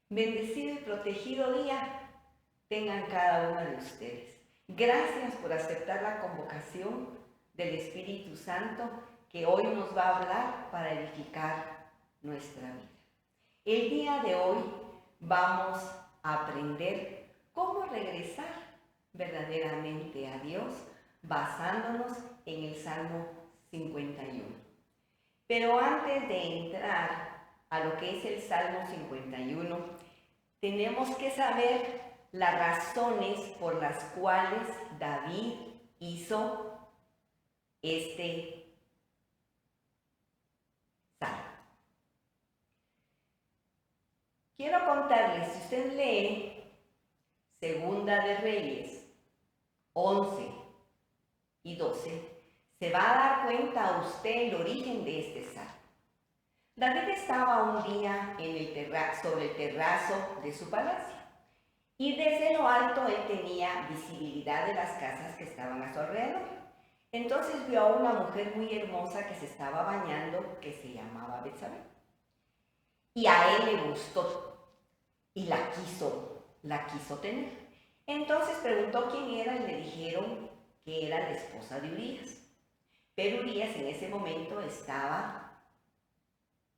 Bendecido y protegido día tengan cada uno de ustedes. Gracias por aceptar la convocación del Espíritu Santo que hoy nos va a hablar para edificar nuestra vida. El día de hoy vamos a aprender cómo regresar verdaderamente a Dios basándonos en el Salmo 51. Pero antes de entrar a lo que es el Salmo 51, tenemos que saber las razones por las cuales David hizo este salmo. Quiero contarles, si usted lee Segunda de Reyes 11 y 12, se va a dar cuenta a usted el origen de este salmo. David estaba un día sobre el terrazo de su palacio y desde lo alto él tenía visibilidad de las casas que estaban a su alrededor. Entonces vio a una mujer muy hermosa que se estaba bañando, que se llamaba Betsabé. Y a él le gustó y la quiso tener. Entonces preguntó quién era y le dijeron que era la esposa de Urías. Pero Urías en ese momento estaba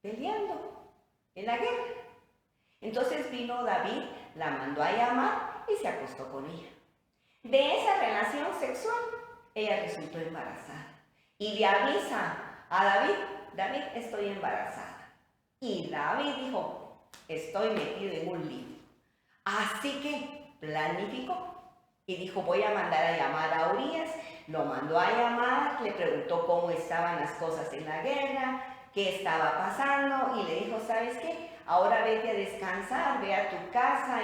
peleando en la guerra. Entonces vino David, la mandó a llamar y se acostó con ella. De esa relación sexual, ella resultó embarazada. Y le avisa a David, David, estoy embarazada. Y David dijo, estoy metido en un lío. Así que planificó y dijo, voy a mandar a llamar a Urías. Lo mandó a llamar, le preguntó cómo estaban las cosas en la guerra, qué estaba pasando y le dijo, ¿sabes qué? Ahora vete a descansar, ve a tu casa,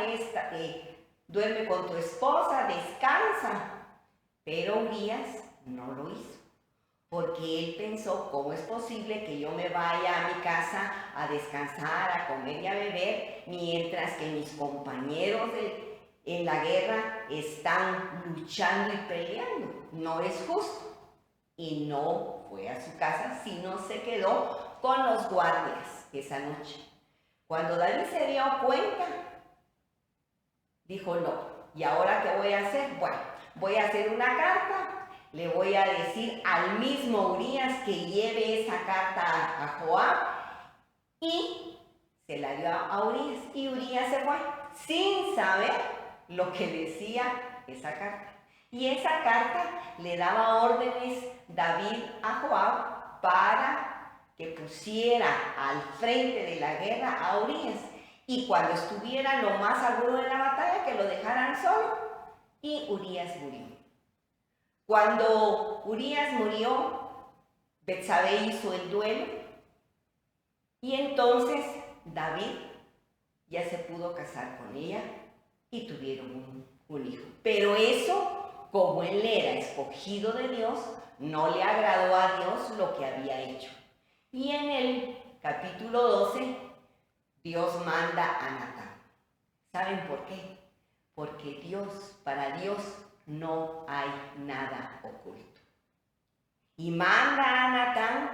duerme con tu esposa, descansa. Pero Urías no lo hizo, porque él pensó, ¿cómo es posible que yo me vaya a mi casa a descansar, a comer y a beber, mientras que mis compañeros en la guerra están luchando y peleando? No es justo. Y no fue a su casa, sino se quedó con los guardias esa noche. Cuando David se dio cuenta, dijo, no, ¿y ahora qué voy a hacer? Bueno, voy a hacer una carta, le voy a decir al mismo Urías que lleve esa carta a Joab, y se la dio a Urías, y Urías se fue sin saber lo que decía esa carta. Y esa carta le daba órdenes David a Joab para que pusiera al frente de la guerra a Urías. Y cuando estuviera lo más agudo de la batalla, que lo dejaran solo. Y Urías murió. Cuando Urías murió, Betsabé hizo el duelo. Y entonces David ya se pudo casar con ella y tuvieron un hijo. Pero eso, como él era escogido de Dios, no le agradó a Dios lo que había hecho. Y en el capítulo 12, Dios manda a Natán. ¿Saben por qué? Porque para Dios no hay nada oculto. Y manda a Natán,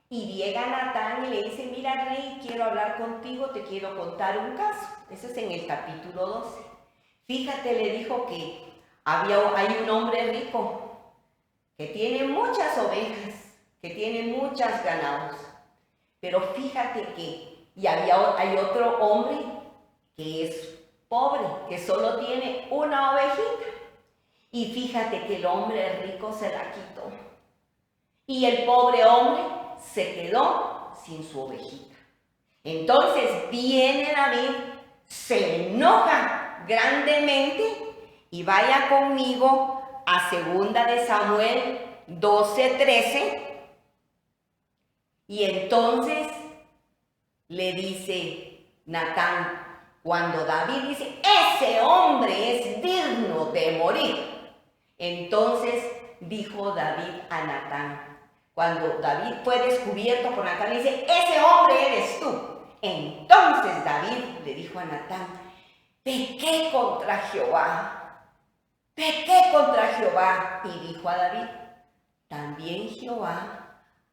y llega Natán y le dice, mira rey, quiero hablar contigo, te quiero contar un caso. Eso es en el capítulo 12. Fíjate, le dijo que hay un hombre rico que tiene muchas ovejas, que tiene muchos ganados. Pero fíjate hay otro hombre que es pobre, que solo tiene una ovejita. Y fíjate que el hombre rico se la quitó. Y el pobre hombre se quedó sin su ovejita. Entonces viene David, se enoja grandemente y vaya conmigo a 2 de Samuel 12:13. Y entonces le dice Natán, cuando David dice, ese hombre es digno de morir. Entonces dijo David a Natán, cuando David fue descubierto por Natán, le dice, ese hombre eres tú. Entonces David le dijo a Natán, pequé contra Jehová, y dijo a David, también Jehová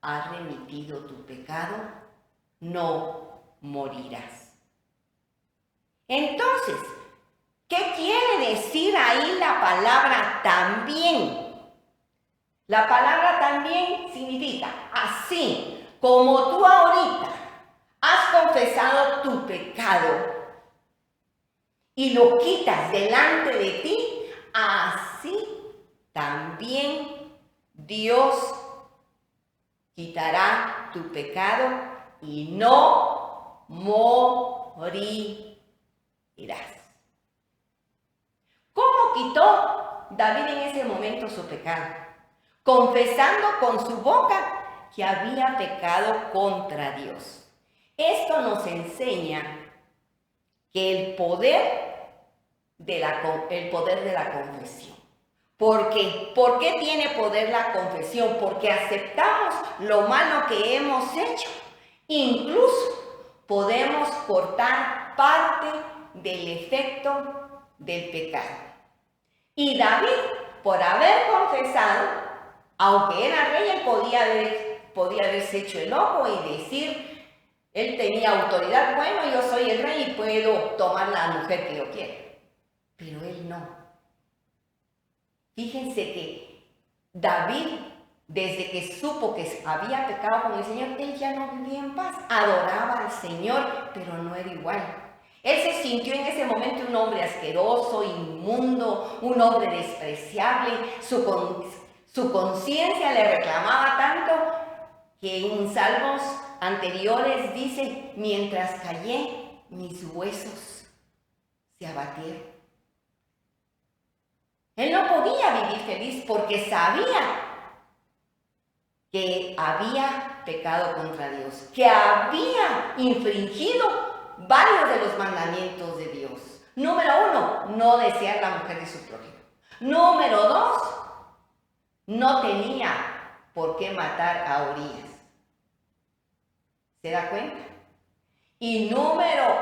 ha remitido tu pecado, no morirás. Entonces, ¿qué quiere decir ahí la palabra también? La palabra también significa así como tú ahorita has confesado tu pecado y lo quitas delante de ti, así también Dios quitará tu pecado y no morirás. ¿Cómo quitó David en ese momento su pecado? Confesando con su boca que había pecado contra Dios. Esto nos enseña que el poder de la confesión. ¿Por qué? ¿Por qué tiene poder la confesión? Porque aceptamos lo malo que hemos hecho. Incluso podemos cortar parte del efecto del pecado. Y David, por haber confesado, aunque era rey, él podía haberse hecho el loco y decir, él tenía autoridad, bueno, yo soy el rey y puedo tomar la mujer que yo quiera. Pero él no. Fíjense que David, desde que supo que había pecado con el Señor, él ya no vivía en paz. Adoraba al Señor, pero no era igual. Él se sintió en ese momento un hombre asqueroso, inmundo, un hombre despreciable. Su conciencia le reclamaba tanto que en salmos anteriores dice, mientras callé, mis huesos se abatieron. Él no podía vivir feliz porque sabía que había pecado contra Dios, que había infringido varios de los mandamientos de Dios. Número 1, no desear la mujer de su prójimo. Número 2, no tenía por qué matar a Urías. ¿Se da cuenta? Y número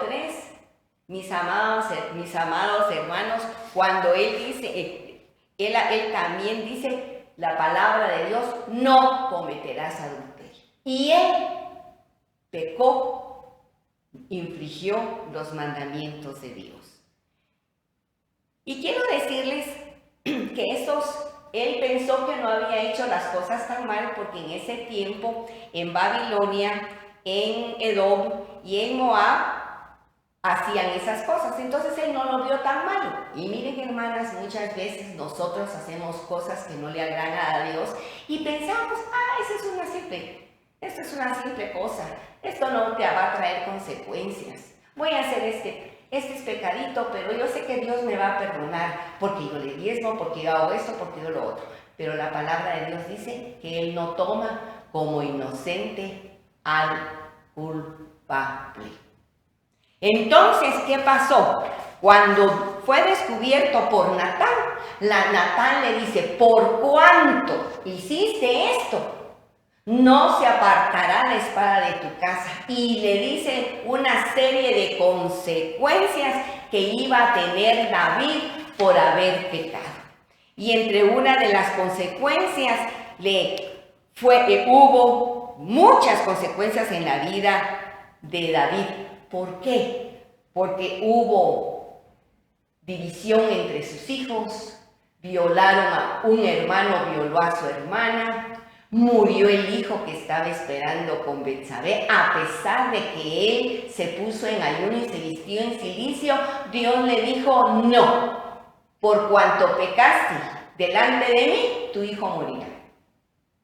3, mis amados hermanos, cuando él dice, él también dice la palabra de Dios, no cometerás adulterio. Y él pecó, infringió los mandamientos de Dios. Y quiero decirles que él pensó que no había hecho las cosas tan mal porque en ese tiempo, en Babilonia, en Edom y en Moab, hacían esas cosas. Entonces él no lo vio tan malo. Y miren, hermanas, muchas veces nosotros hacemos cosas que no le agradan a Dios y pensamos, esto es una simple cosa, esto no te va a traer consecuencias. Voy a hacer este es pecadito, pero yo sé que Dios me va a perdonar porque yo le diezmo, porque yo hago esto, porque yo lo otro. Pero la palabra de Dios dice que Él no toma como inocente al culpable. Entonces, ¿qué pasó? Cuando fue descubierto por Natán, Natán le dice, ¿por cuánto hiciste esto? No se apartará la espada de tu casa. Y le dice una serie de consecuencias que iba a tener David por haber pecado. Y entre una de las consecuencias hubo muchas consecuencias en la vida de David. ¿Por qué? Porque hubo división entre sus hijos, un hermano violó a su hermana, murió el hijo que estaba esperando con Betsabé, a pesar de que él se puso en ayuno y se vistió en cilicio, Dios le dijo, no, por cuanto pecaste delante de mí, tu hijo morirá.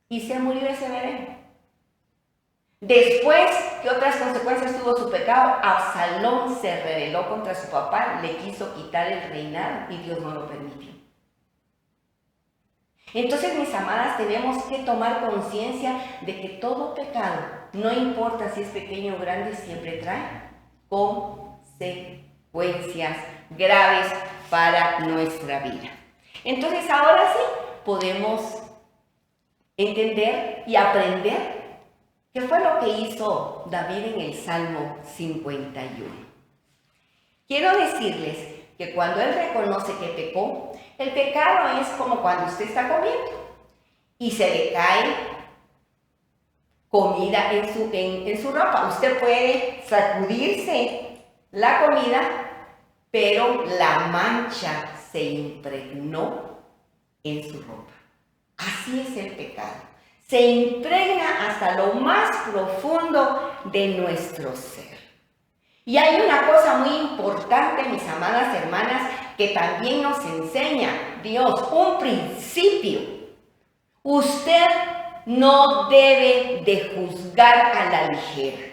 Y se murió ese bebé. Después, ¿qué otras consecuencias tuvo su pecado? Absalón se rebeló contra su papá, le quiso quitar el reinado y Dios no lo permitió. Entonces, mis amadas, tenemos que tomar conciencia de que todo pecado, no importa si es pequeño o grande, siempre trae consecuencias graves para nuestra vida. Entonces, ahora sí, podemos entender y aprender qué fue lo que hizo David en el Salmo 51. Quiero decirles que cuando él reconoce que pecó, el pecado es como cuando usted está comiendo y se le cae comida en su ropa. Usted puede sacudirse la comida, pero la mancha se impregnó en su ropa. Así es el pecado. Se impregna hasta lo más profundo de nuestro ser. Y hay una cosa muy importante, mis amadas hermanas, que también nos enseña Dios, un principio. Usted no debe de juzgar a la ligera.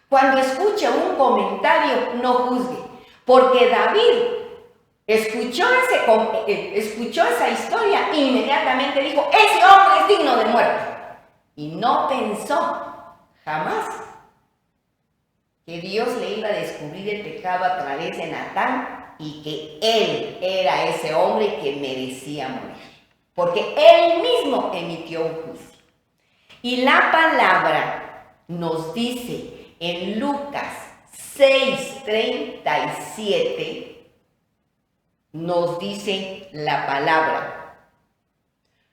Cuando escuche un comentario, no juzgue, porque David escuchó esa historia e inmediatamente dijo, ese hombre es digno de muerte. Y no pensó jamás que Dios le iba a descubrir el pecado a través de Natán y que él era ese hombre que merecía morir, porque él mismo emitió un juicio. Y la palabra nos dice en Lucas 6:37, nos dice la palabra,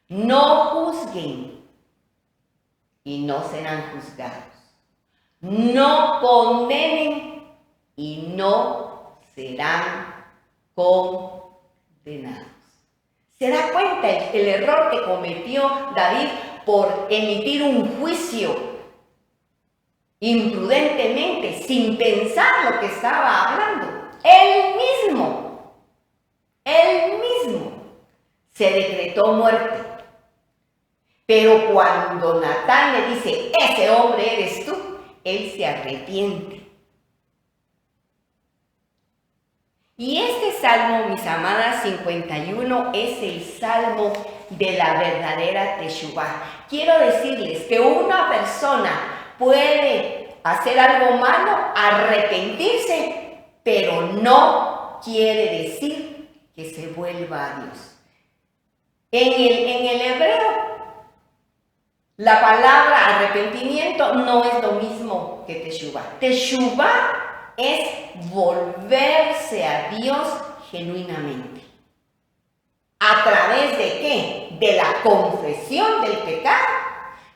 no juzguen y no serán juzgados. No condenen y no serán condenados. ¿Se da cuenta el error que cometió David por emitir un juicio imprudentemente, sin pensar lo que estaba hablando? Él mismo se decretó muerte. Pero cuando Natán le dice, ese hombre eres tú, él se arrepiente. Y este salmo, mis amadas, 51, es el salmo de la verdadera teshuvá. Quiero decirles que una persona puede hacer algo malo, arrepentirse, pero no quiere decir que se vuelva a Dios. En el hebreo, la palabra arrepentimiento no es lo mismo que teshuvá. Teshuvá es volverse a Dios genuinamente. ¿A través de qué? De la confesión del pecado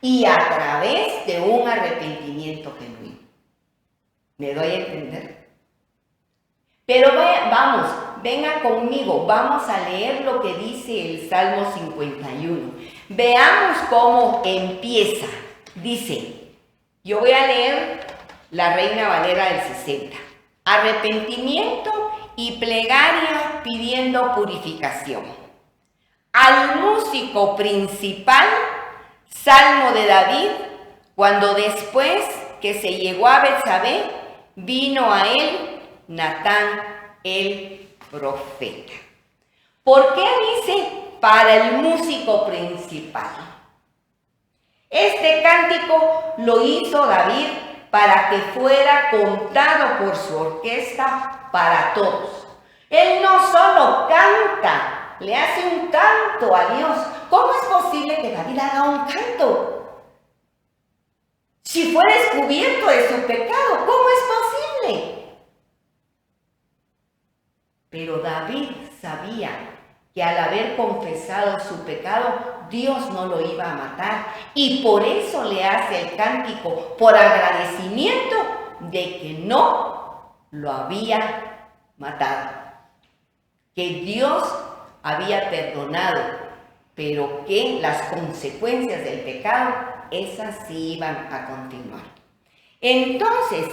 y a través de un arrepentimiento genuino. ¿Me doy a entender? Pero venga conmigo, vamos a leer lo que dice el Salmo 51. Veamos cómo empieza. Dice, yo voy a leer la Reina Valera del 60. Arrepentimiento y plegaria pidiendo purificación. Al músico principal, Salmo de David, cuando después que se llegó a Betsabé, vino a él Natán el profeta. ¿Por qué dice para el músico principal? Este cántico lo hizo David para que fuera contado por su orquesta para todos. Él no solo canta, le hace un canto a Dios. ¿Cómo es posible que David haga un canto? Si fue descubierto de su pecado, ¿cómo es posible? Pero David sabía que al haber confesado su pecado, Dios no lo iba a matar. Y por eso le hace el cántico, por agradecimiento de que no lo había matado. Que Dios había perdonado, pero que las consecuencias del pecado, esas sí iban a continuar. Entonces,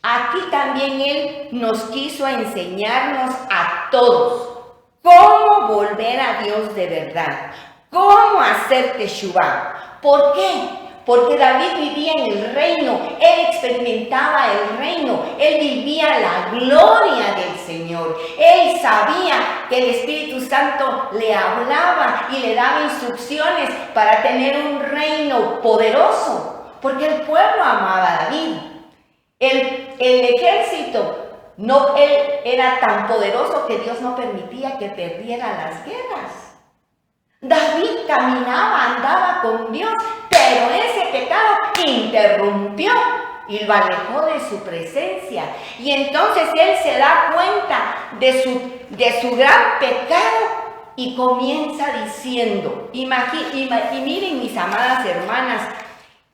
aquí también Él nos quiso enseñarnos a todos cómo volver a Dios de verdad, cómo hacer teshuvá. ¿Por qué? Porque David vivía en el reino, él experimentaba el reino, él vivía la gloria del Señor. Él sabía que el Espíritu Santo le hablaba y le daba instrucciones para tener un reino poderoso, porque el pueblo amaba a David. El ejército, él era tan poderoso que Dios no permitía que perdiera las guerras. David caminaba, andaba con Dios, pero ese pecado interrumpió y lo alejó de su presencia. Y entonces él se da cuenta de su gran pecado y comienza diciendo, y miren mis amadas hermanas,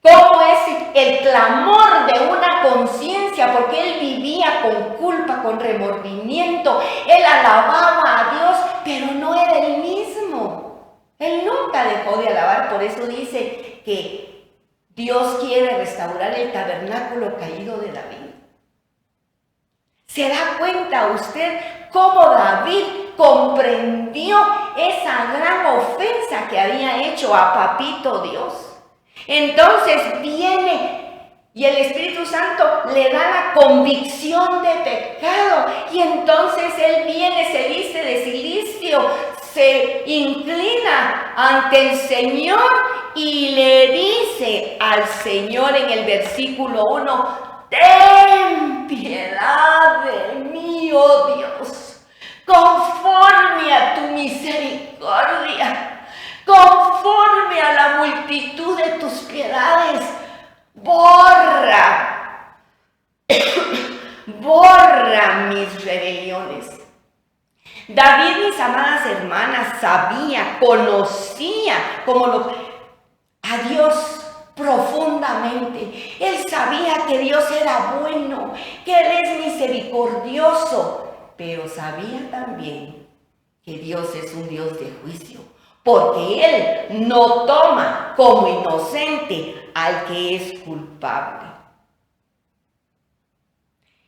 cómo es el clamor de una conciencia, porque él vivía con culpa, con remordimiento. Él alababa a Dios, pero no era el mismo. Él nunca dejó de alabar, por eso dice que Dios quiere restaurar el tabernáculo caído de David. ¿Se da cuenta usted cómo David comprendió esa gran ofensa que había hecho a Papito Dios? Entonces viene y el Espíritu Santo le da la convicción de pecado, y entonces él viene, se viste de cilicio, se inclina ante el Señor y le dice al Señor en el versículo 1, ten piedad de mí, oh Dios, conforme a tu misericordia, conforme a la multitud de tus piedades, borra mis rebeliones. David, mis amadas hermanas, conocía a Dios profundamente. Él sabía que Dios era bueno, que Él es misericordioso, pero sabía también que Dios es un Dios de juicio, porque Él no toma como inocente al que es culpable.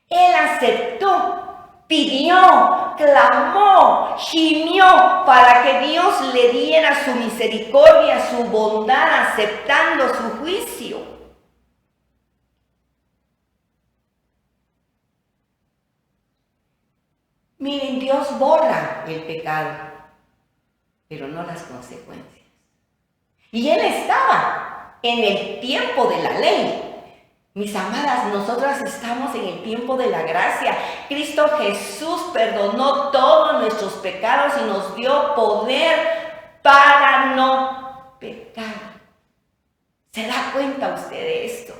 Él aceptó, pidió, clamó, gimió para que Dios le diera su misericordia, su bondad, aceptando su juicio. Miren, Dios borra el pecado, pero no las consecuencias. Y Él estaba en el tiempo de la ley. Mis amadas, nosotras estamos en el tiempo de la gracia. Cristo Jesús perdonó todos nuestros pecados y nos dio poder para no pecar. ¿Se da cuenta usted de esto?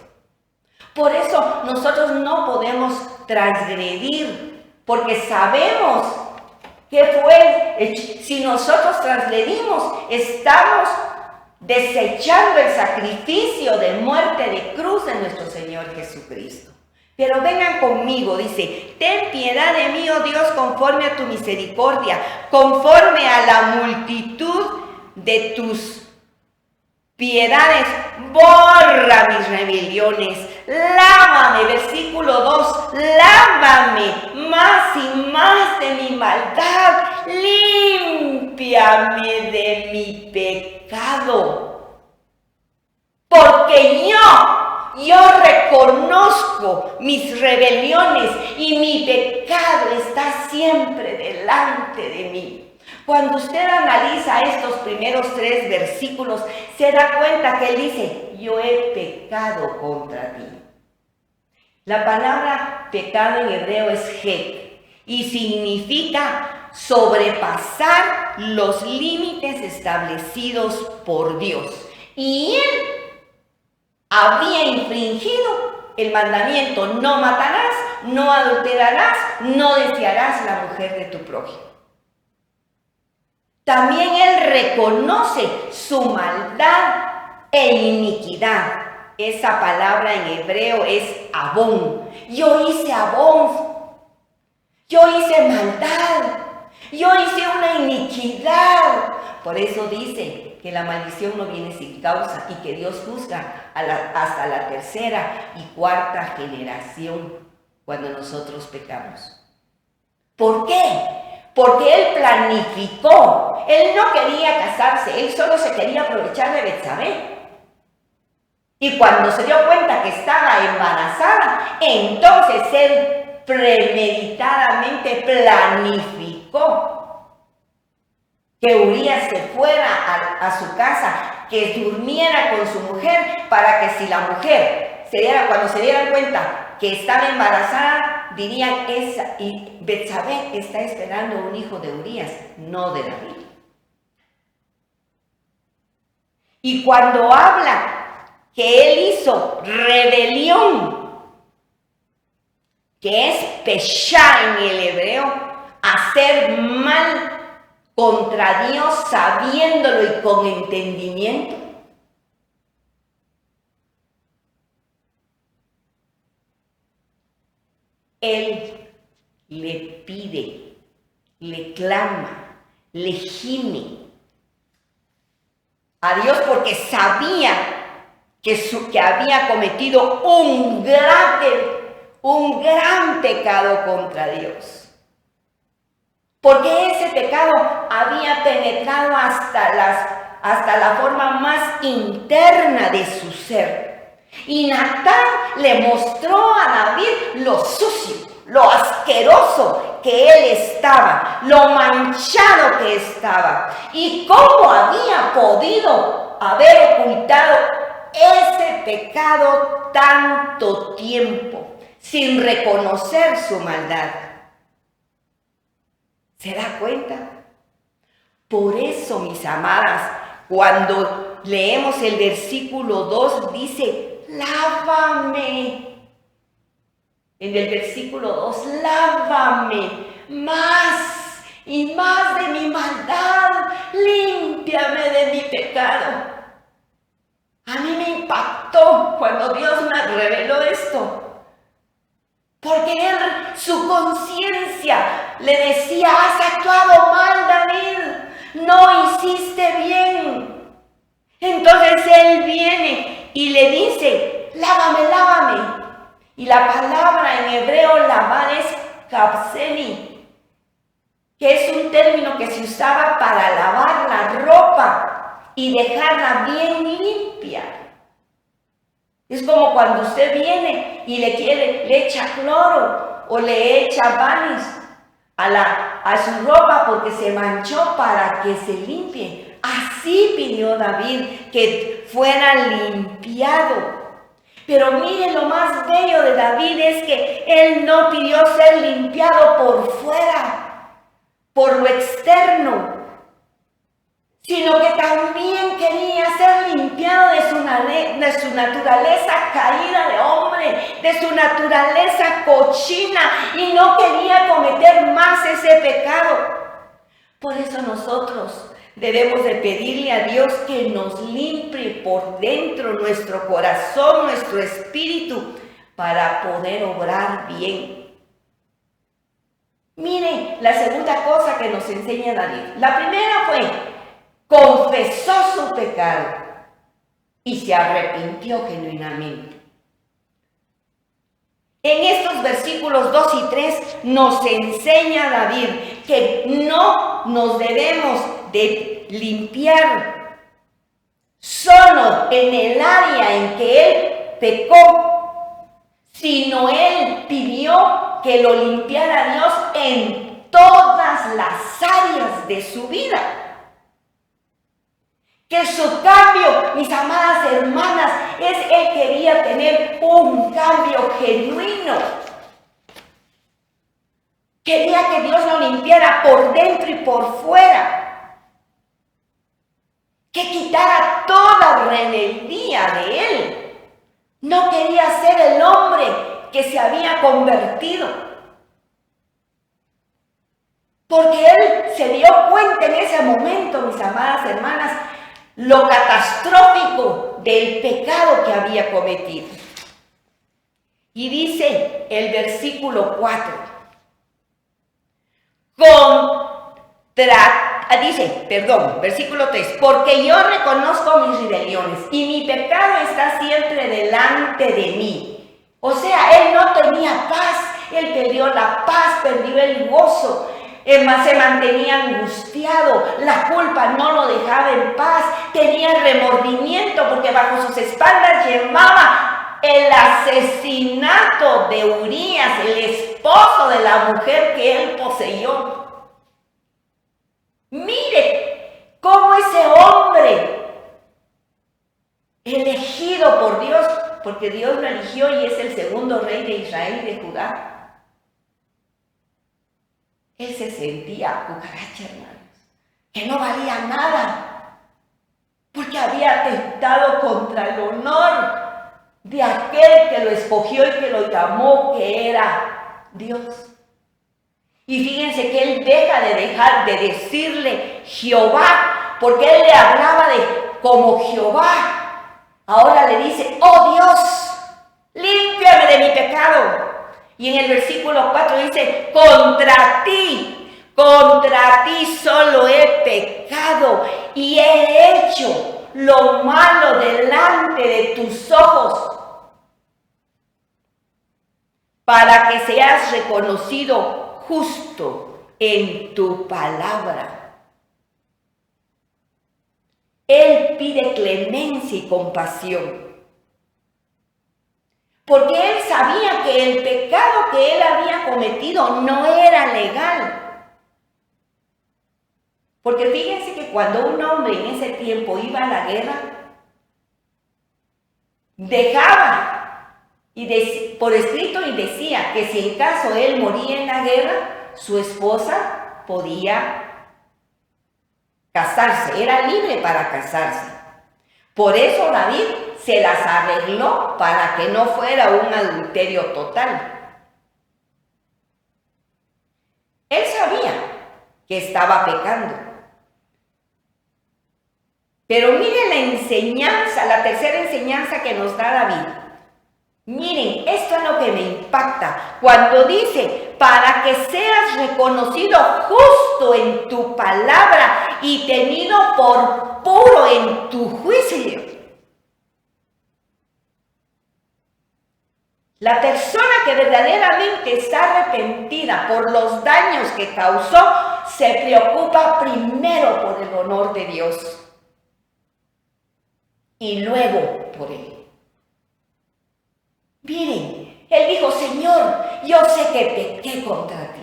Por eso nosotros no podemos transgredir, porque sabemos que si nosotros transgredimos, estamos desechando el sacrificio de muerte de cruz de nuestro Señor Jesucristo. Pero vengan conmigo, dice, ten piedad de mí, oh Dios, conforme a tu misericordia, conforme a la multitud de tus piedades, borra mis rebeliones, lávame, versículo 2, lávame más y más de mi maldad, límpiame de mi pecado, porque yo reconozco mis rebeliones y mi pecado está siempre delante de mí. Cuando usted analiza estos primeros 3 versículos, se da cuenta que él dice, yo he pecado contra ti. La palabra pecado en hebreo es het y significa sobrepasar los límites establecidos por Dios. Y él había infringido el mandamiento, no matarás, no adulterarás, no desearás la mujer de tu prójimo. También él reconoce su maldad e iniquidad. Esa palabra en hebreo es abón. Yo hice abón. Yo hice maldad. Yo hice una iniquidad. Por eso dice que la maldición no viene sin causa y que Dios juzga hasta la 3ª y 4ª generación cuando nosotros pecamos. ¿Por qué? Porque él planificó, él no quería casarse, él solo se quería aprovechar de Betsabé. Y cuando se dio cuenta que estaba embarazada, entonces él premeditadamente planificó que Urías se fuera a su casa, que durmiera con su mujer, para que si la mujer cuando se dieran cuenta que estaba embarazada, dirían, y Betsabé está esperando un hijo de Urías, no de David. Y cuando habla que él hizo rebelión, que es peshá en el hebreo, hacer mal contra Dios sabiéndolo y con entendimiento, él le pide, le clama, le gime a Dios porque sabía que había cometido un gran pecado contra Dios. Porque ese pecado había penetrado hasta la forma más interna de su ser. Y Natán le mostró a David lo sucio, lo asqueroso que él estaba, lo manchado que estaba, y cómo había podido haber ocultado ese pecado tanto tiempo sin reconocer su maldad. ¿Se da cuenta? Por eso, mis amadas, cuando leemos el versículo 2, dice, lávame. En el versículo 2, lávame más y más de mi maldad, límpiame de mi pecado. A mí me impactó cuando Dios me reveló esto. Porque su conciencia le decía, has actuado mal, David, no hiciste bien. Entonces él viene y le dice, lávame, lávame. Y la palabra en hebreo lavar es kapseni, que es un término que se usaba para lavar la ropa y dejarla bien limpia. Es como cuando usted viene y le echa cloro o le echa vanis a su ropa porque se manchó para que se limpie. Así pidió David que fuera limpiado. Pero miren, lo más bello de David es que él no pidió ser limpiado por fuera, por lo externo, sino que también quería ser limpiado de su naturaleza caída de hombre, de su naturaleza cochina, y no quería cometer más ese pecado. Por eso nosotros debemos de pedirle a Dios que nos limpie por dentro nuestro corazón, nuestro espíritu, para poder obrar bien. Miren la segunda cosa que nos enseña David. La primera fue, confesó su pecado y se arrepintió genuinamente. En estos versículos 2 y 3 nos enseña David que no nos debemos de limpiar solo en el área en que él pecó, sino él pidió que lo limpiara Dios en todas las áreas de su vida. Que su cambio, mis amadas hermanas, él quería tener un cambio genuino. Quería que Dios lo limpiara por dentro y por fuera. Que quitara toda rebeldía de él. No quería ser el hombre que se había convertido. Porque él se dio cuenta en ese momento, mis amadas hermanas, lo catastrófico del pecado que había cometido. Y dice el versículo 4, versículo 3, porque yo reconozco mis rebeliones y mi pecado está siempre delante de mí. O sea, él no tenía paz, él perdió la paz, perdió el gozo. Se mantenía angustiado, la culpa no lo dejaba en paz, tenía remordimiento porque bajo sus espaldas llevaba el asesinato de Urías, el esposo de la mujer que él poseyó. Mire cómo ese hombre, elegido por Dios, porque Dios lo eligió y es el segundo rey de Israel y de Judá, él se sentía cucaracha, hermanos, que no valía nada, porque había atentado contra el honor de aquel que lo escogió y que lo llamó, que era Dios. Y fíjense que él deja de decirle Jehová, porque él le hablaba como Jehová. Ahora le dice, oh Dios, límpiame de mi pecado. Y en el versículo 4 dice, contra ti solo he pecado y he hecho lo malo delante de tus ojos, para que seas reconocido justo en tu palabra. Él pide clemencia y compasión, porque él sabía que el pecado que él había cometido no era legal. Porque fíjense que cuando un hombre en ese tiempo iba a la guerra, dejaba por escrito y decía que si en caso él moría en la guerra, su esposa podía casarse, era libre para casarse. Por eso David se las arregló para que no fuera un adulterio total. Él sabía que estaba pecando. Pero miren la enseñanza, la tercera enseñanza que nos da David. Miren, esto es lo que me impacta. Cuando dice, para que seas reconocido justo en tu palabra y tenido por puro en tu juicio. La persona que verdaderamente está arrepentida por los daños que causó, se preocupa primero por el honor de Dios y luego por él. Miren, él dijo, Señor, yo sé que pequé contra ti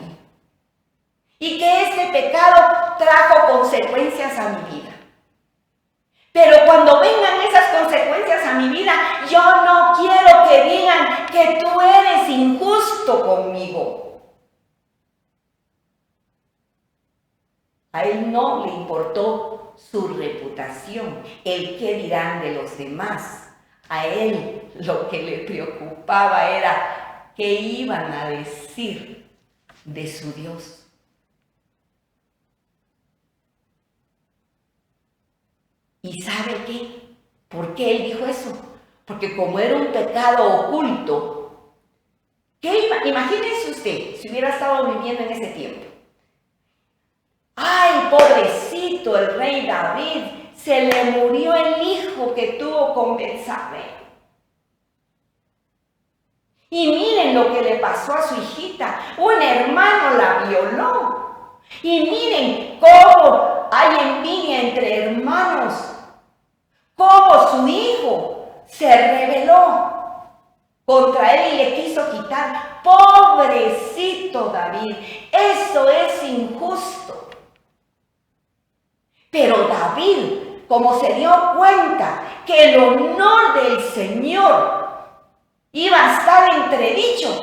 y que este pecado trajo consecuencias a mi vida. Pero cuando vengan esas consecuencias a mi vida, yo no quiero que digan que tú eres injusto conmigo. A él no le importó su reputación, el qué dirán de los demás. A él lo que le preocupaba era qué iban a decir de su Dios. ¿Y sabe qué? ¿Por qué él dijo eso? Porque como era un pecado oculto, imagínense usted si hubiera estado viviendo en ese tiempo. ¡Ay, pobrecito el rey David! Se le murió el hijo que tuvo con Betsabé. Y miren lo que le pasó a su hijita. Un hermano la violó. Y miren cómo hay envidia entre hermanos. Cómo su hijo se rebeló contra él y le quiso quitar. Pobrecito David. Eso es injusto. Pero David, como se dio cuenta que el honor del Señor iba a estar entredicho,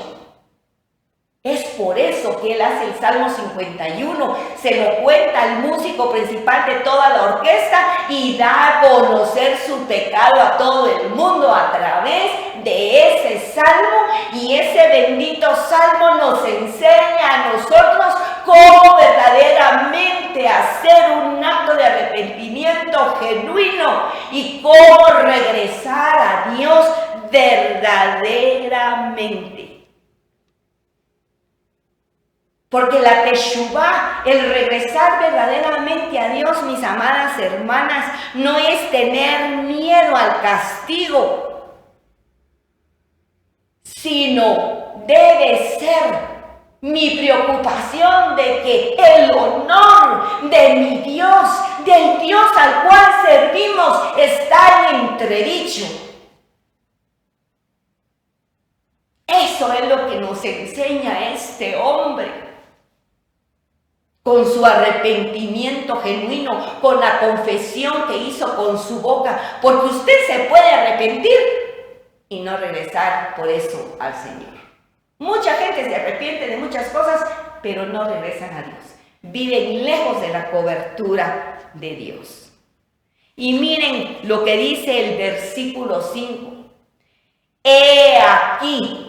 es por eso que él hace el Salmo 51, se lo cuenta al músico principal de toda la orquesta y da a conocer su pecado a todo el mundo a través de ese salmo, y ese bendito salmo nos enseña a nosotros cómo verdaderamente hacer un acto de arrepentimiento genuino y cómo regresar a Dios verdaderamente. Porque la teshuvá, el regresar verdaderamente a Dios, mis amadas hermanas, no es tener miedo al castigo, sino debe ser mi preocupación de que el honor de mi Dios, del Dios al cual servimos, está en entredicho. Eso es lo que nos enseña este hombre. Con su arrepentimiento genuino, con la confesión que hizo con su boca, porque usted se puede arrepentir y no regresar por eso al Señor. Mucha gente se arrepiente de muchas cosas, pero no regresan a Dios. Viven lejos de la cobertura de Dios. Y miren lo que dice el versículo 5. He aquí,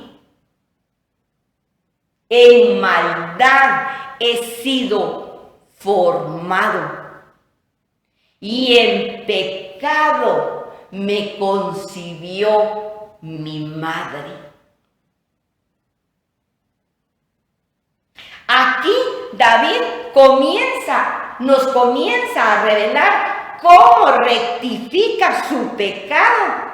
en maldad he sido formado y en pecado me concibió mi madre. David nos comienza a revelar cómo rectifica su pecado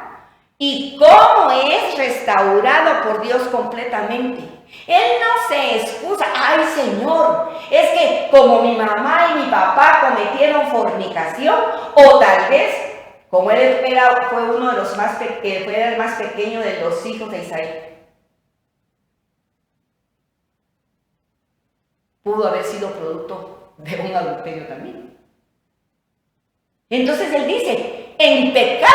y cómo es restaurado por Dios completamente. Él no se excusa, ay Señor, es que como mi mamá y mi papá cometieron fornicación, o tal vez, como él fue uno de los fue el más pequeño de los hijos de Isaí, pudo haber sido producto de un adulterio también. Entonces él dice, en pecado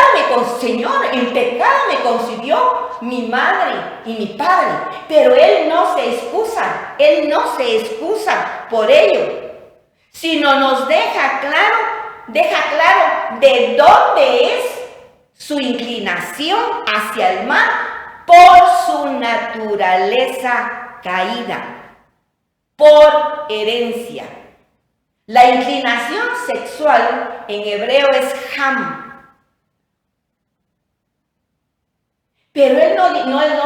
en pecado me concibió mi madre y mi padre, pero él no se excusa por ello, sino nos deja claro de dónde es su inclinación hacia el mal por su naturaleza caída, por herencia. La inclinación sexual en hebreo es ham. Pero él no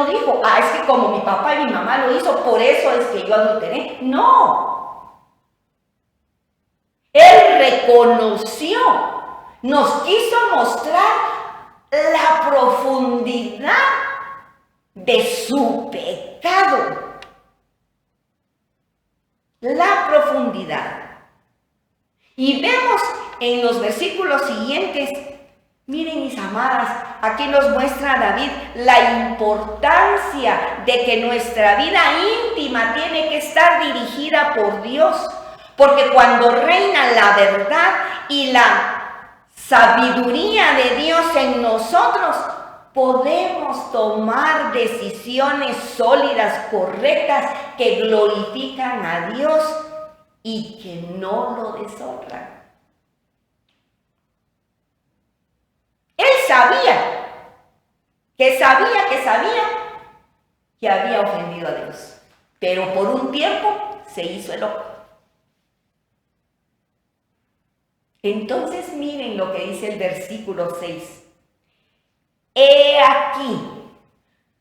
dijo, es que como mi papá y mi mamá lo hizo, por eso es que yo adulteré. No. Él reconoció, nos quiso mostrar la profundidad de su pecado. La profundidad. Y vemos en los versículos siguientes, miren mis amadas, aquí nos muestra David la importancia de que nuestra vida íntima tiene que estar dirigida por Dios, porque cuando reina la verdad y la sabiduría de Dios en nosotros, podemos tomar decisiones sólidas, correctas, que glorifican a Dios y que no lo deshonran. Él sabía que había ofendido a Dios, pero por un tiempo se hizo el loco. Entonces miren lo que dice el versículo 6. He aquí,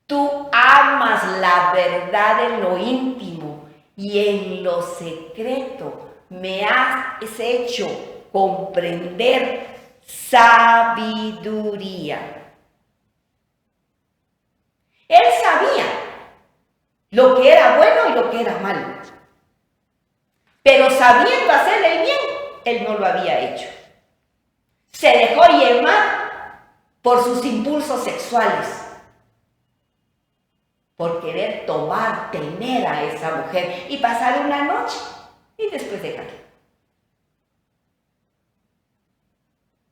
tú amas la verdad en lo íntimo y en lo secreto me has hecho comprender sabiduría. Él sabía lo que era bueno y lo que era malo, pero sabiendo hacer el bien, él no lo había hecho. Se dejó llevar por sus impulsos sexuales, por querer tener a esa mujer y pasar una noche y después dejarla.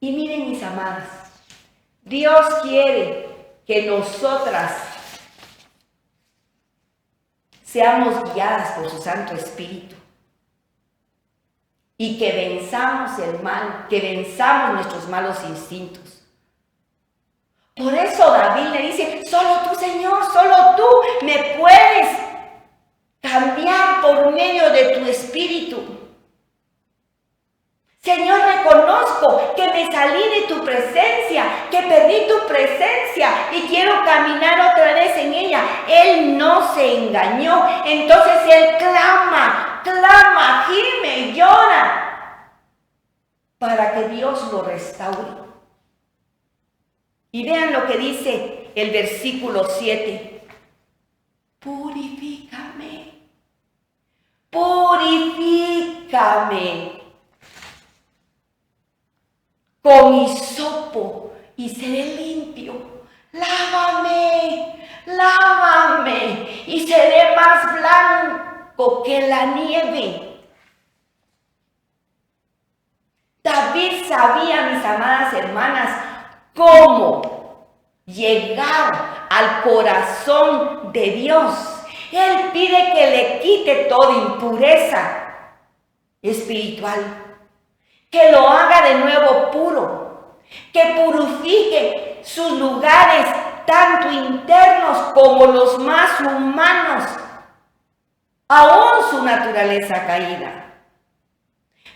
Y miren mis amadas, Dios quiere que nosotras seamos guiadas por su Santo Espíritu y que venzamos el mal, que venzamos nuestros malos instintos. Por eso David le dice, solo tú, Señor, solo tú me puedes cambiar por medio de tu Espíritu. Señor, reconozco que me salí de tu presencia, que perdí tu presencia y quiero caminar otra vez en ella. Él no se engañó, entonces él clama, gime, llora para que Dios lo restaure. Y vean lo que dice el versículo 7. Purifícame con hisopo y seré limpio. Lávame y seré más blanco que la nieve. David sabía, mis amadas hermanas, cómo llegar al corazón de Dios. Él pide que le quite toda impureza espiritual, que lo haga de nuevo puro, que purifique sus lugares tanto internos como los más humanos, aún su naturaleza caída.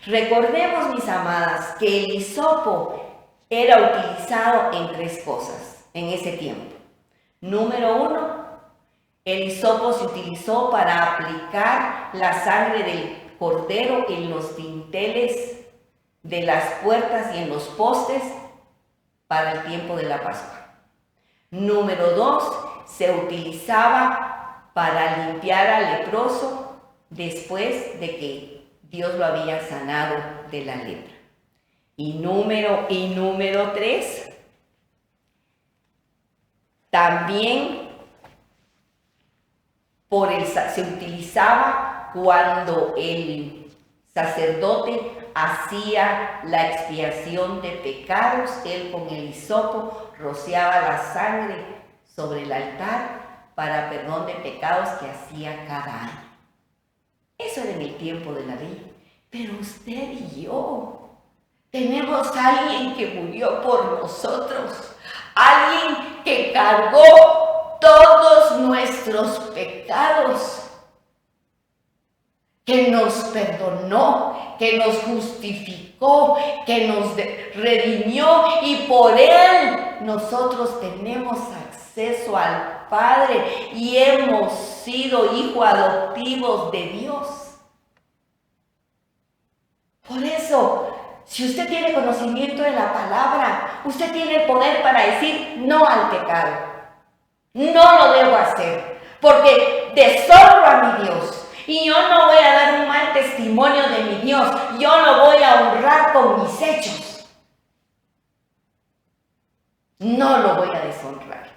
Recordemos, mis amadas, que el hisopo era utilizado en 3 cosas en ese tiempo. Número 1, el hisopo se utilizó para aplicar la sangre del cordero en los dinteles de las puertas y en los postes para el tiempo de la Pascua. Número 2, se utilizaba para limpiar al leproso después de que Dios lo había sanado de la lepra. Y número 3, también se utilizaba cuando el sacerdote hacía la expiación de pecados. Él con el hisopo rociaba la sangre sobre el altar para perdón de pecados que hacía cada año. Eso era en el tiempo de la ley. Pero usted y yo tenemos a alguien que murió por nosotros, alguien que cargó todos nuestros pecados, que nos perdonó, que nos justificó, que nos redimió, y por Él nosotros tenemos acceso al Padre y hemos sido hijos adoptivos de Dios. Por eso, si usted tiene conocimiento de la palabra, usted tiene el poder para decir no al pecado. No lo debo hacer, porque deshonro a mi Dios. Y yo no voy a dar un mal testimonio de mi Dios. Yo lo voy a honrar con mis hechos. No lo voy a deshonrar.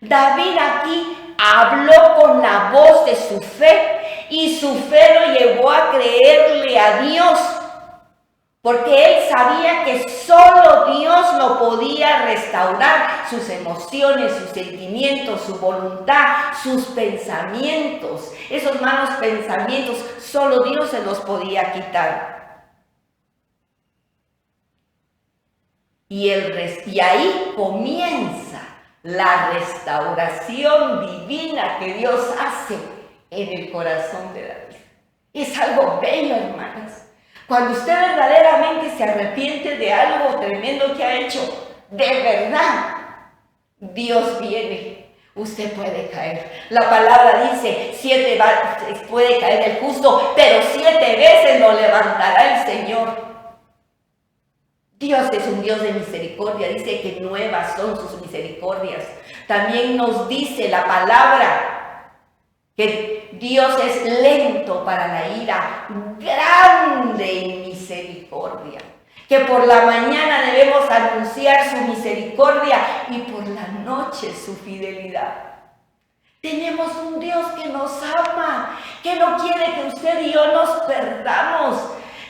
David aquí habló con la voz de su fe, y su fe lo llevó a creerle a Dios, porque él sabía que solo Dios lo podía restaurar, sus emociones, sus sentimientos, su voluntad, sus pensamientos. Esos malos pensamientos, solo Dios se los podía quitar. Y ahí comienza la restauración divina que Dios hace en el corazón de David. Es algo bello, hermanas. Cuando usted verdaderamente se arrepiente de algo tremendo que ha hecho, de verdad, Dios viene. Usted puede caer. La palabra dice, 7 veces puede caer el justo, pero 7 veces lo levantará el Señor. Dios es un Dios de misericordia. Dice que nuevas son sus misericordias. También nos dice la palabra que Dios es lento para la ira, grande en misericordia. Que por la mañana debemos anunciar su misericordia y por la noche su fidelidad. Tenemos un Dios que nos ama, que no quiere que usted y yo nos perdamos,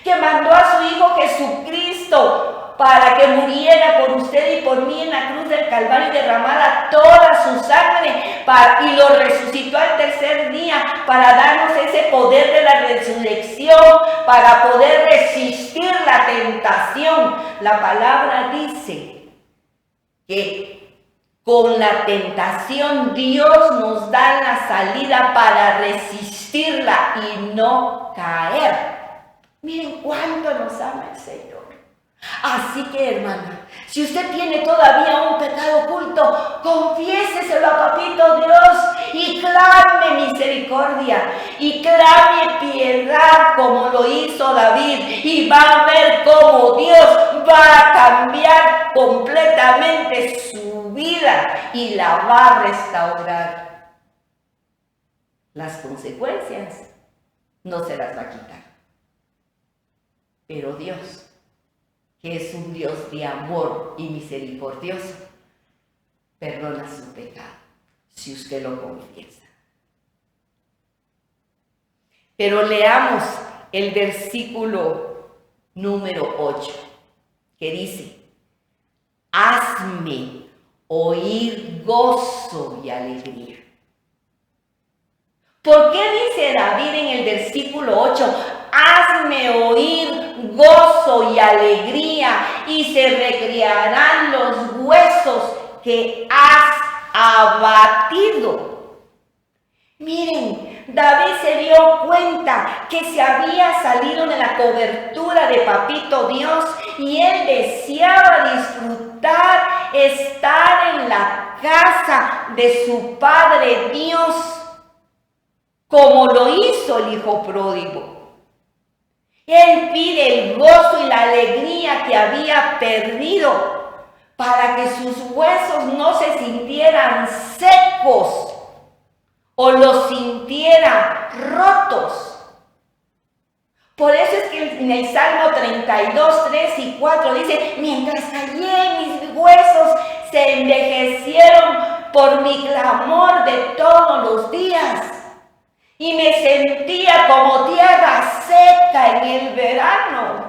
que mandó a su Hijo Jesucristo para que muriera por usted y por mí en la cruz del Calvario, y derramara toda su sangre y lo resucitó al tercer día para darnos ese poder de la resurrección, para poder resistir la tentación. La palabra dice que con la tentación Dios nos da la salida para resistirla y no caer. Miren cuánto nos ama el Señor. Así que, hermana, si usted tiene todavía un pecado oculto, confiéseselo a Papito Dios y clame misericordia y clame piedad como lo hizo David, y va a ver cómo Dios va a cambiar completamente su vida y la va a restaurar. Las consecuencias no se las va a quitar, pero Dios, que es un Dios de amor y misericordioso, perdona su pecado si usted lo confiesa. Pero leamos el versículo número 8, que dice: hazme oír gozo y alegría. ¿Por qué dice David en el versículo 8, hazme oír gozo y alegría, y se recrearán los huesos que has abatido? Miren, David se dio cuenta que se había salido de la cobertura de Papito Dios y él deseaba disfrutar, estar en la casa de su Padre Dios. como lo hizo el hijo pródigo. Él pide el gozo y la alegría que había perdido para que sus huesos no se sintieran secos o los sintiera rotos. Por eso es que en el Salmo 32, 3 y 4 dice: mientras callé, mis huesos se envejecieron por mi clamor de todos los días, y me sentía como tierra seca en el verano.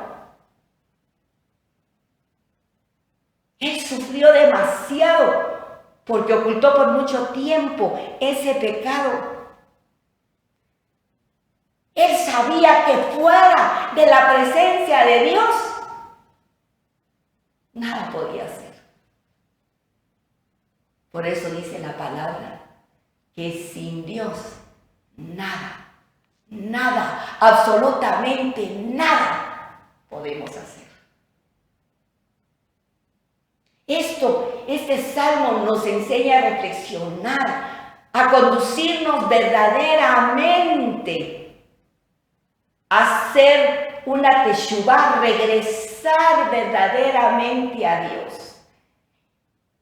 Él sufrió demasiado porque ocultó por mucho tiempo ese pecado. Él sabía que fuera de la presencia de Dios, nada podía hacer. Por eso dice la palabra que sin Dios, nada, absolutamente nada podemos hacer. Este salmo nos enseña a reflexionar, a conducirnos verdaderamente, a hacer una teshuvá, regresar verdaderamente a Dios.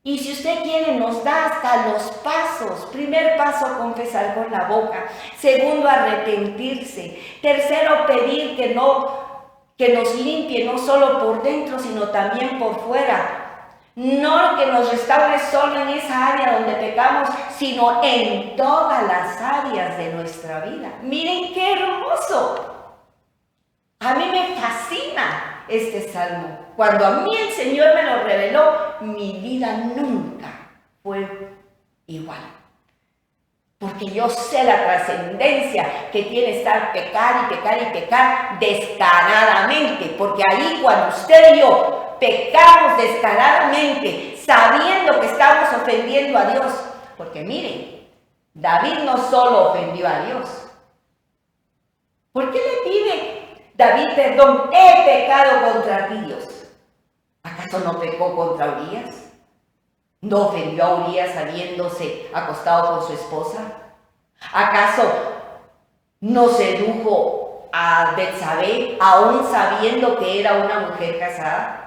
Y si usted quiere, nos da hasta los pasos. Primer paso, confesar con la boca. Segundo, arrepentirse. Tercero, pedir que nos limpie, no solo por dentro, sino también por fuera. No que nos restaure solo en esa área donde pecamos, sino en todas las áreas de nuestra vida. Miren qué hermoso. A mí me fascina este salmo. Cuando a mí el Señor me lo reveló, mi vida nunca fue igual. Porque yo sé la trascendencia que tiene estar pecar descaradamente. Porque ahí cuando usted y yo pecamos descaradamente, sabiendo que estamos ofendiendo a Dios. Porque miren, David no solo ofendió a Dios. ¿Por qué le pide David perdón? He pecado contra ti, Dios. ¿Acaso no pecó contra Urías? ¿No ofendió a Urías saliéndose acostado con su esposa? ¿Acaso no sedujo a Betsabé aún sabiendo que era una mujer casada?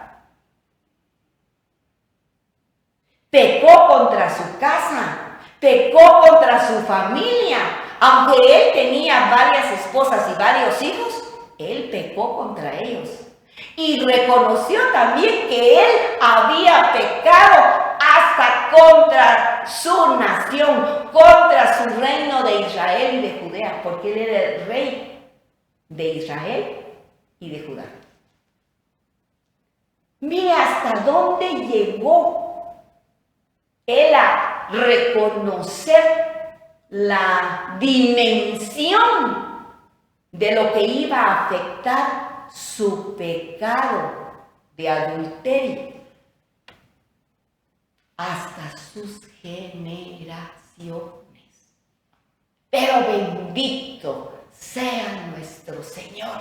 Pecó contra su casa, pecó contra su familia. Aunque él tenía varias esposas y varios hijos, él pecó contra ellos. Y reconoció también que él había pecado hasta contra su nación, contra su reino de Israel y de Judea, porque él era el rey de Israel y de Judá. Mire hasta dónde llegó él a reconocer la dimensión de lo que iba a afectar su pecado de adulterio hasta sus generaciones. Pero bendito sea nuestro Señor,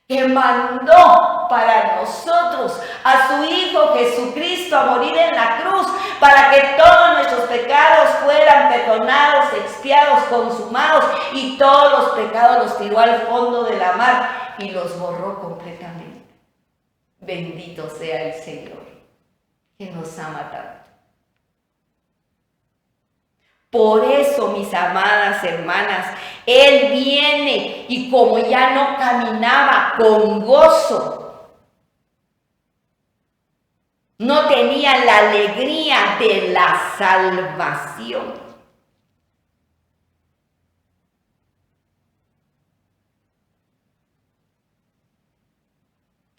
que mandó para nosotros a su Hijo Jesucristo a morir en la cruz, para que todos nuestros pecados fueran perdonados, expiados, consumados, y todos los pecados los tiró al fondo de la mar y los borró completamente. Bendito sea el Señor, que nos ama tanto. Por eso, mis amadas hermanas, Él viene y como ya no caminaba con gozo, no tenía la alegría de la salvación.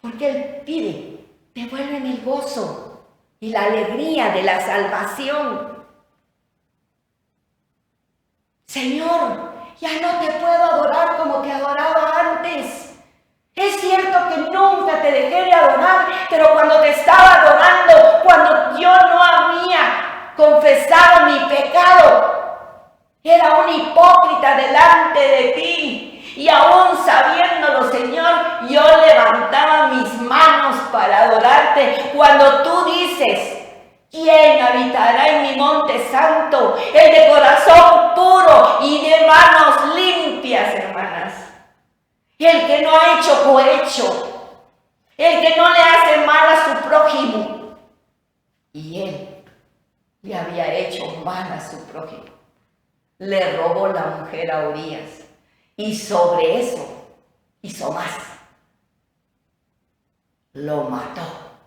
Porque Él pide, devuélveme el gozo y la alegría de la salvación. Señor, ya no te puedo adorar como te adoraba antes. Es cierto que nunca te dejé de adorar, pero cuando te estaba adorando, cuando yo no había confesado mi pecado, era un hipócrita delante de ti. Y aún sabiéndolo, Señor, yo levantaba mis manos para adorarte. Cuando tú dices: ¿quién habitará en mi monte santo? El de corazón puro y de de manos limpias, hermanas. El que no ha hecho cohecho, el que no le hace mal a su prójimo. Y él le había hecho mal a su prójimo. Le robó la mujer a Urías y sobre eso hizo más. Lo mató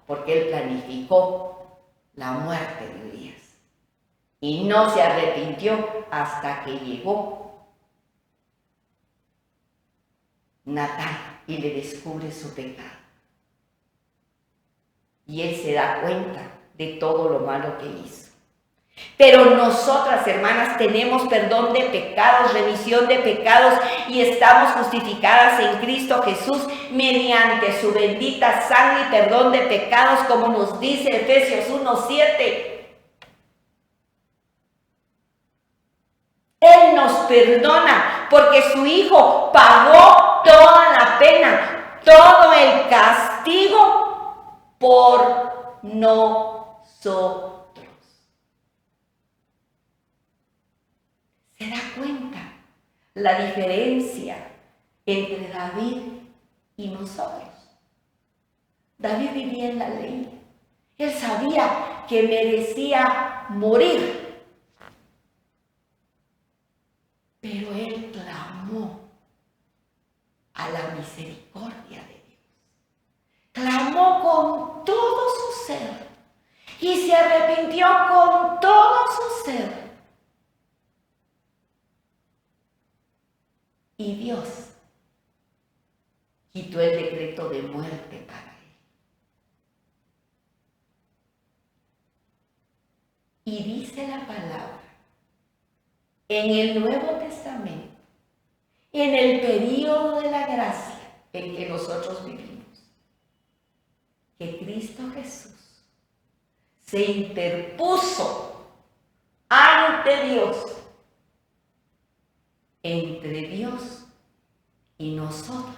porque él planificó la muerte de Urías y no se arrepintió hasta que llegó Natán y le descubre su pecado. Y él se da cuenta de todo lo malo que hizo. Pero nosotras, hermanas, tenemos perdón de pecados, remisión de pecados y estamos justificadas en Cristo Jesús mediante su bendita sangre y perdón de pecados, como nos dice Efesios 1:7. Él nos perdona porque su Hijo pagó toda la pena, todo el castigo por nosotros. ¿Se da cuenta la diferencia entre David y nosotros? David vivía en la ley. Él sabía que merecía morir. Pero él clamó a la misericordia de Dios. Clamó con todo su ser y se arrepintió con todo su ser. Y Dios quitó el decreto de muerte para él. Y dice la palabra en el Nuevo Testamento, en el período de la gracia en que nosotros vivimos, que Cristo Jesús se interpuso ante Dios, entre Dios y nosotras,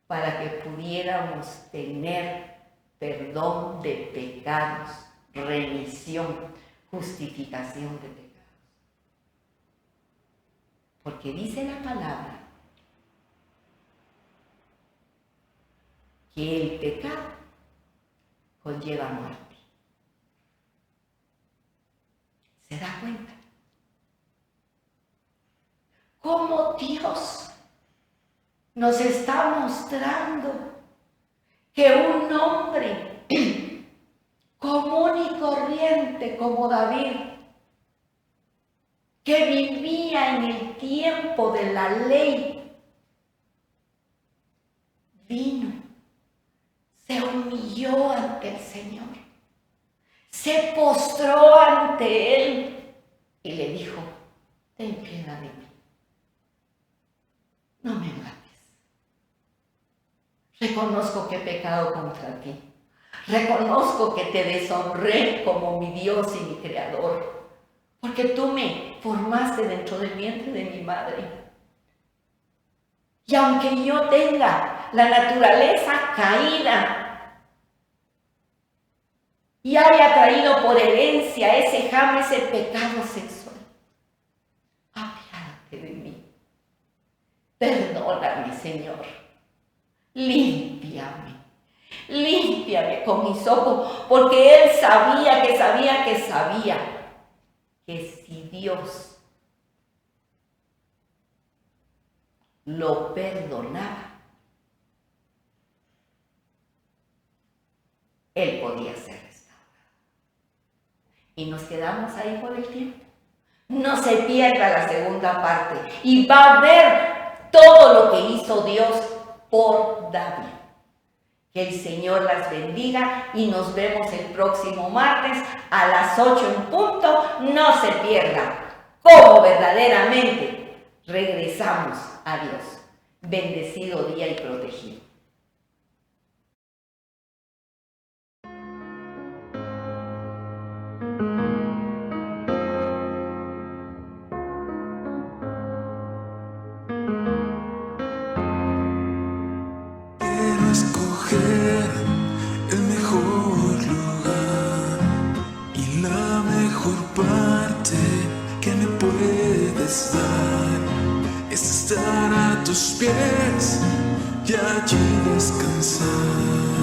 para que pudiéramos tener perdón de pecados, remisión, justificación de pecados. Porque dice la palabra que el pecado conlleva muerte. ¿Se da cuenta? Cómo Dios nos está mostrando que un hombre común y corriente como David, que vivía en el tiempo de la ley, vino, se humilló ante el Señor, se postró ante Él y le dijo: ten piedad de mí. No me mates. Reconozco que he pecado contra ti. Reconozco que te deshonré como mi Dios y mi Creador, porque tú me formaste dentro del vientre de mi madre. Y aunque yo tenga la naturaleza caída y haya traído por herencia ese pecado sexual, apiádate de mí. Perdóname, Señor. Límpiame con hisopo, porque él sabía que si Dios lo perdonaba, él podía ser restaurado. Y nos quedamos ahí por el tiempo. No se pierda la segunda parte y va a ver todo lo que hizo Dios por David. Que el Señor las bendiga y nos vemos el próximo martes a las 8 en punto. No se pierda cómo verdaderamente regresamos a Dios. Bendecido día y protegido. Escoger el mejor lugar y la mejor parte que me puede puedes dar es estar a tus pies y allí descansar.